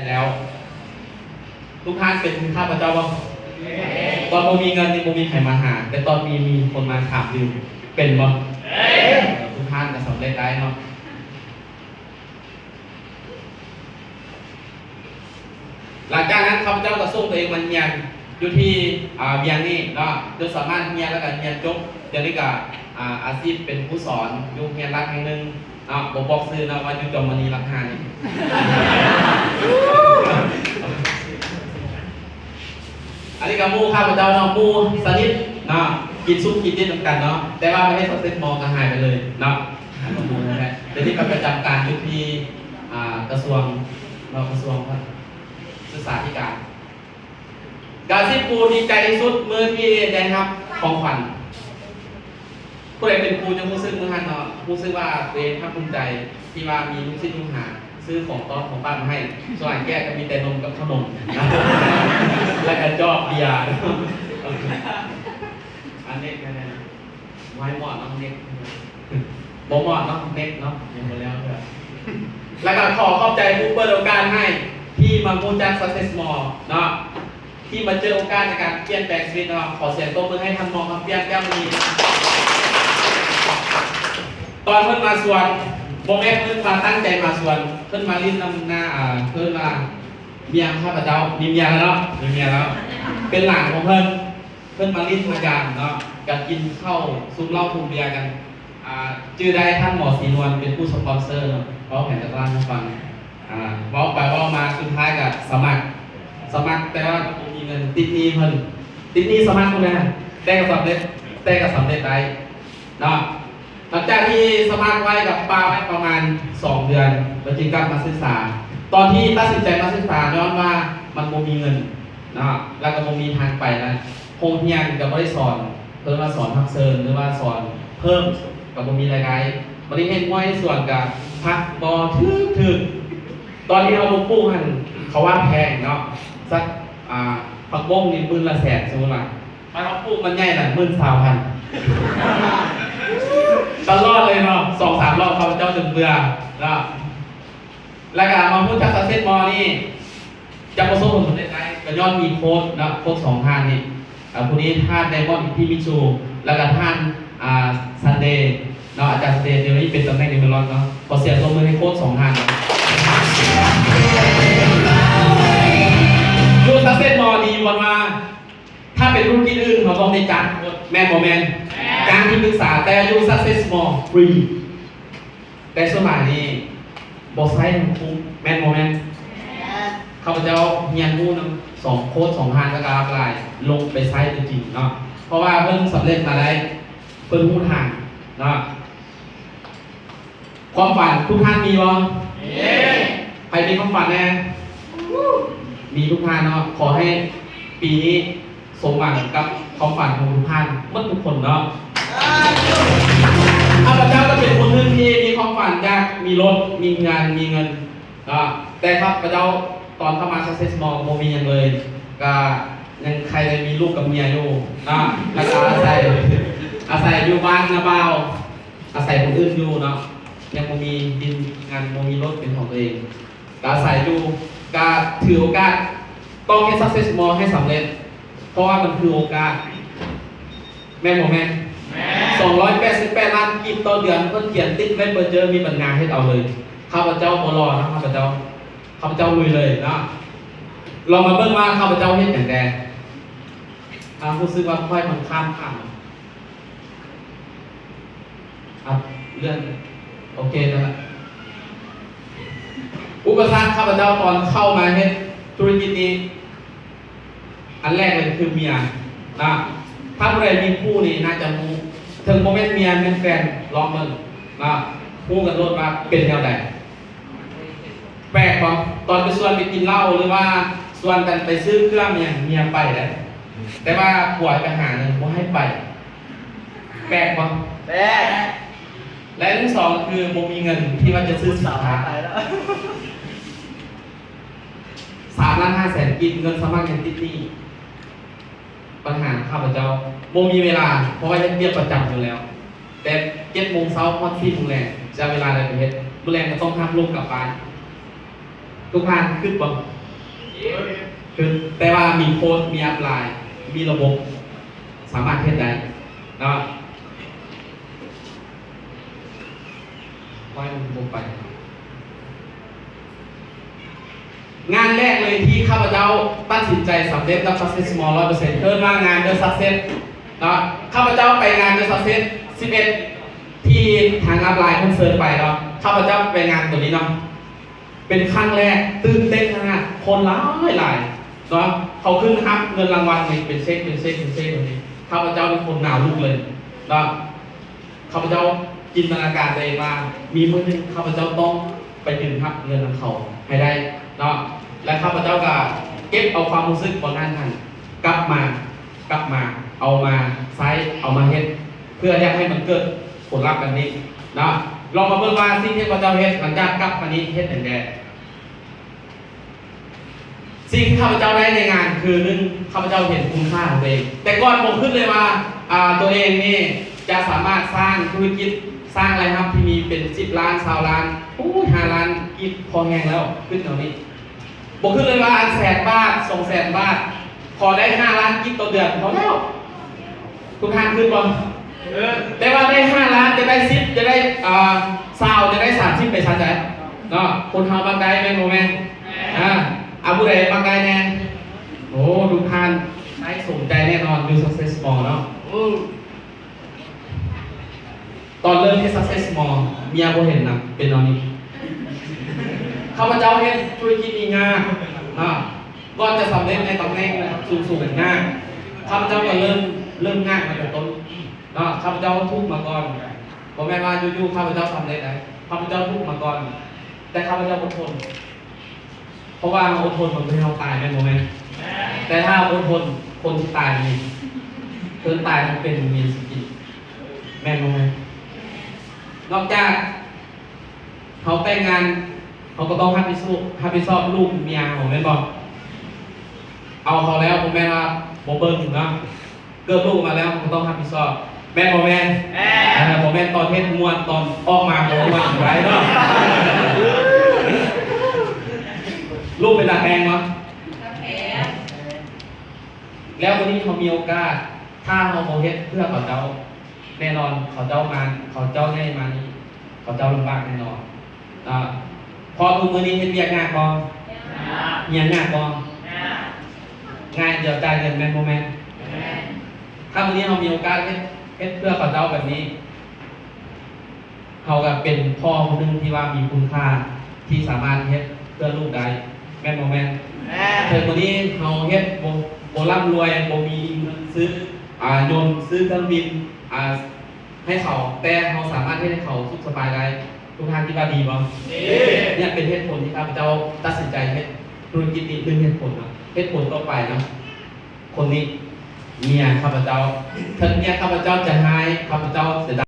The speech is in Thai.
แล้วทุกท่านเป็นข้าพเจ้าบ้างตอนโมมีเงินนี่โมมีใครมาหาแต่ตอนมีคนมาถามดิวเป็นบ้างทุกท่านจะสำเร็จได้เนาะหลังจากนั้นข้าพเจ้าก็ส่งตัวเองมันเรียนอยู่ที่เวียงนี่เนาะโดยสามารถเรียนแล้วก็เรียนจบเดี๋ยวนี้ก็อาชีพเป็นผู้สอนอยู่เรียนรัฐแห่งหนึ่งบอกซื้อนะว่าอยู่จอมณีรักหานี่ อันนี้กับมูข้าพเจ้าเนาะมูสนิทเนาะกินซุปกินดิ้นกันเนาะแต่ว่าไม่ให้สักเซตมองก็หายไปเลยเนาะกับมูนั่นแหละเดี๋ยวนี้ประจำการอยู่ที่กระทรวงศึกษาธิการการที่ครูดีใจที่สุดเมื่อที่ได้รับของขวัญผู้ใดเป็นครูจะรู้สึกเมื่อหันเนาะรู้สึกว่าตัวเองภาคภูมิใจที่ว่ามีลูกศิษย์ลูกหาซื้อของต้อนของป้ามาให้ส่วนแก้ก็มีแต่นมกับขนมนะและกระจอกเบียร์อันเน็กนะไว้หมอดน้องเน็กบ่หมอดน้องเน็กเนาะยังหมดแล้วเลยแล้วก็ขอบใจผู้เปิดโอกาสให้ที่มาพูดจาก Success Mall เนาะที่มาเจอโอกาสในการเปลี่ยนแปลงชีวิตเนาะขอเสียงตบมือให้ท่านมองคำเปลี่ยนแก้วมณีตอนเพิ่นมาสวนโมเมนต์เพิ่นมาตั้งใจมาสวนเพิ่นมาลิ้นนำหน้าเพิ่นมาเมียข้าพเจ้ามีเมียแล้วเนาะมีเมียแล้วเป็นหลานของเพิ่นมาลิ้นมาการเนาะกันกินข้าวซุปเหล้าซุปเบียร์กันชื่อได้ท่านหมอศรีนวลเป็นผู้สปอนเซอร์เนาะเพราะแผนจะร้านให้ฟังบอกไปว่ามาสุดท้ายกับสมัครแต่ว่ามีเงินติดหนี้เพิ่นติดหนี้สมัครคนนั้นแต่ก็สำเร็จได้เนาะหลังจากที่สมัครไว้กับป้าไว้ประมาณ2 เดือนเราจึงกลับมาศึกษาตอนที่ตัดสินใจมาศึกษาย้อนว่ามันโมมีเงินนะแล้วก็โมมีทางไปนะโฮมเฮียนกับไม่ได้สอนเพิ่มมาสอนพักเซิร์นหรือว่าสอนเพิ่มกับโมมีรายได้บริเวณง่อยส่วนกับพักบอถึกตอนที่เราปลูกหันเขาว่าแพงเนาะสักผักบ้งนี่10,000 สมมติว่าเราปลูกมันใหญ่น่ะ13,000ตลอดเลยเนาะ2-3 รอบเขาเจ้าจนเบื่อแล้วก็มาพูดจากSuccess Mallนี่จะประสบผลสำเร็จได้ก็ย้อนมีโค้ดนะโค้ด2 ท่านนี่ผู้นี้ท่านไดมอนด์พี่มิชูแล้วก็ท่านซันเดย์เนาะอาจารย์ซันเดย์เดี๋ยวนี้เป็นตำแหน่งในเมลอนเนาะขอเสียงตบมือให้โค้ด2 ท่านดูSuccess Mallดีวันมาถ้าเป็นรุ่นที่อื่นเขาต้องได้จัดแมนโมแมนการที่ปรึกษาแต่ยูSuccess Mall ฟรีแต่สมัยนี้บอสไซต์คุ้มแมนโมแมนข้าพเจ้าเฮียนผู้นำ2 โค้ด2 ท่านก็กราบลายลงไปไซต์จริงๆเนาะเพราะว่าเพิ่นสำเร็จมาได้เพิ่นผู้ทางเนาะความฝันทุกท่านมีบ่ใครมีความฝันแน่มีทุกท่านเนาะขอให้ปีนี้สมหวังกับความฝันของทุกท่านเมื่อทุกคนเนาะข้าพเจ้าก็เป็นคนหนึ่งที่มีความฝันอยากมีรถมีงานมีเงินแต่ข้าพเจ้าตอนเข้ามาSuccess Mallโมมีอย่างเลยก็ยังใครเลยมีลูกกับเมียอยู่นะแล้วก็อาศัยอยู่บ้านนะเบาอาศัยคนอื่นอยู่เนาะยังโมมีดินงานโมมีรถเป็นของตัวเองก็อาศัยอยู่ก็ถือโอกาสต้องให้Success Mallให้สำเร็จเพราะว่ามันคือโอกาสแม่โมแม่288 ล้านกินต่อเดือนเพิ่นเขียนติดเว็บเบอร์เจอมีปัญญาให้เอาเลยข้าพเจ้าบ่รอนะข้าพเจ้าลุยเลยนะลองมาเบิ่งว่าข้าพเจ้าเฮ็ดอย่างใดรู้สึกว่าค่อยมันข้ามเรื่องโอเคนั่นแหละอุปสรรคข้าพเจ้าตอนเข้ามาเฮ็ดธุรกิจนี้อันแรกเลยคือเมียนะถ้าผู้ใดมีคู่นี่น่าจะรู้ถึงโมเมนต์เมียเป็นแฟนลองมึงนะพูดกันโลดว่าเป็นแนวใดแปลกป่ะตอนไปชวนไปกินเหล้าหรือว่าชวนกันไปซื้อเครื่องอย่างเมียไปเลยแต่ว่าผัวไปหาเนี่ยว่าให้ไปแปลกป่ะแปลกและเรื่อง2คือโมมีเงินที่ว่าจะซื้อสินค้า3,500,000กินเงินสมัครเงินติดหนี้ปัญหาข้าพเจ้าโมมีเวลาเพราะว่ายังเรียกประจำอยู่แล้วแต่7 โมงเช้าพอด4 โมงแรงจะเวลาอะไรไปเฮ็ดมื้อแรงก็ต้องทำลูกกลับบ้าน ทุกท่านขึ้นบ่ขึ้นแต่ว่ามีโค้ดมีอัพไลน์มีระบบสามารถเฮ็ดได้เนาะไว้มันลงไป งานแรกเลยที่ข้าพเจ้าตัดสินใจสำเร็จกับ Success Small 100%เพิ่มว่างาน The Success เนาะข้าพเจ้าไปงาน The Success 11 ที่ทางอัพไลน์คอนเสิร์ตไปเนาะข้าพเจ้าไปงานตัวนี้เนาะเป็นครั้งแรกตื่นเต้นมากคนหลายเนาะเขาขึ้นครับเงินรางวัลเป็นเช็คแบบนี้ข้าพเจ้าเป็นคนหนาวลุกเลยเนาะข้าพเจ้าจินตนาการตัวเองว่ามีมื้อนึงข้าพเจ้าต้องไปถึงครับเงินของเขาให้ได้เนาะและข้าพเจ้าก็เก็บเอาความรู้สึกของงานนั้นกลับมาเอามาใช้เอามาเฮ็ดเพื่ออยากให้มันเกิดผลลัพธ์แบบนี้เนาะลองมาเบิ่งว่าสิ่งที่ข้าพเจ้าเฮ็ดหลังจากกลับมานี้เฮ็ดอย่างไรสิ่งที่ข้าพเจ้าได้ในงานคือหนึ่งข้าพเจ้าเห็นคุณค่าของตัวเองแต่ก่อนผมขึ้นเลยว่าตัวเองนี่จะสามารถสร้างธุรกิจสร้างอะไรครับที่มีเป็น10 ล้าน20 ล้าน5 ล้านกิบพอแห้งแล้วขึ้นตรงนี้บอกขึ้นเลยว่า100,000 บาท200,000 บาทพอได้5 ล้านกิบต่อเดือนพอแล้วทุกท่านขึ้นบอลแต่ว่าได้5 ล้านจะได้10จะได้20จะได้30ไปชั้นไหนเนาะคนเฮาบางได้ไหมโมเมนต์อาบุเรบางได้แน่โอ้ทุกท่านได้สนใจแน่นอนดู Success Small เนาะตอนเริ่มที่ Success Small เมียบ่เห็นนะเป็นตอนนี้ข้าพเจ้าเห็นธุรกิจง่ายก่อนจะสำเร็จในตำแหน่งสูงง่ายข้าพเจ้าก็เริ่มง่ายมาแต่ต้นข้าพเจ้าทุกข์มาก่อนผมแม่ว่าอยู่ๆข้าพเจ้าสำเร็จได้ข้าพเจ้าทุกข์มาก่อนแต่ข้าพเจ้าอดทนเพราะว่าอดทนมันไม่ให้เราตายแม่โมแม่แต่ถ้าอดทนคนที่ตายนี่คนตายมันเป็นมีสกิลแม่โมแม่นอกจากเขาแต่งงานเขาก็ต้องรับผิดชอบลูกเมียของแม่บอกเอาเขาแล้วผมแม่ว่าโมเบิ้ลถึงนะเกิดลูกมาแล้วเขาต้องรับผิดชอบแม่บอกแม่บอกแม่ตอนเทศมวนตอนออกมาบอกว่าไรเนาะลูกเป็นตาแพงเนาะแล้ววันนี้เขามีโอกาสถ้าเขาโมเฮ็ดเพื่อเขาเจ้าแน่นอนเขาเจ้าได้มานี้เขาเจ้าลำบากแน่นอนพอทุกมื้อนี้เฮ็ดเวียกง่ายบ่ง่ายบ่ง่ายเดี๋ยวจ่ายเงินแม่นบ่แม่นถ้ามื้อนี้เรามีโอกาสเฮ็ดเพื่อเขาเจ้าแบบนี้เขาก็เป็นพ่อคนนึงที่ว่ามีคุณค่าที่สามารถเฮ็ดเพื่อลูกได้แม่นบ่แม่นเพิ่นมื้อนี้เฮาเฮ็ดบ่ร่ำรวยบ่มีเงินซื้อยนต์ซื้อเครื่องบินให้เขาแต่เขาสามารถให้เขาสุขสบายได้ทุกท่านที่ว่าดีบ่เนี่ยเป็นเหตุผลที่ข้าพเจ้าตัดสินใจให้ธุรกิจนี้เป็นเหตุผลต่อไปนะคนนี้เมียข้าพเจ้าถ้าเมียข้าพเจ้าจะให้ข้าพเจ้าจะ